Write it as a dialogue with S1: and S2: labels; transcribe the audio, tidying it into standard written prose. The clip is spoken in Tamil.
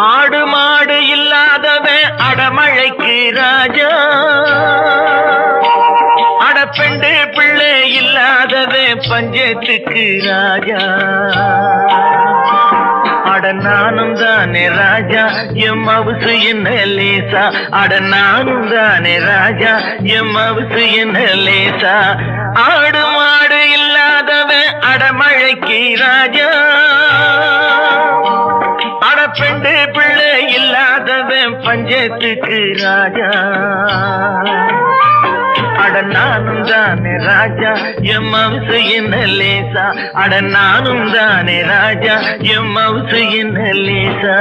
S1: ஆடு மாடு இல்லாதவன் அடமழைக்கு ராஜா, அடப்பெண்டு பிள்ளை இல்லாதவன் பஞ்சத்துக்கு ராஜா. அட நானும் தானே ராஜா, எம் மவுசு என்ன லேசா. அட நானும் தானே ராஜா, எம் மவுசு என்ன லேசா. ஆடு மாடு இல்லாதவன் அடமழைக்கு ராஜா, அடப்பெண்டு பிள்ளை இல்லாதவன் பஞ்சத்துக்கு ராஜா. அட நானும் தானே ராஜா, எம் மவுசு என்ன லேசா. அட நானும் தானே ராஜா, எம் மவுசு என்ன லேசா.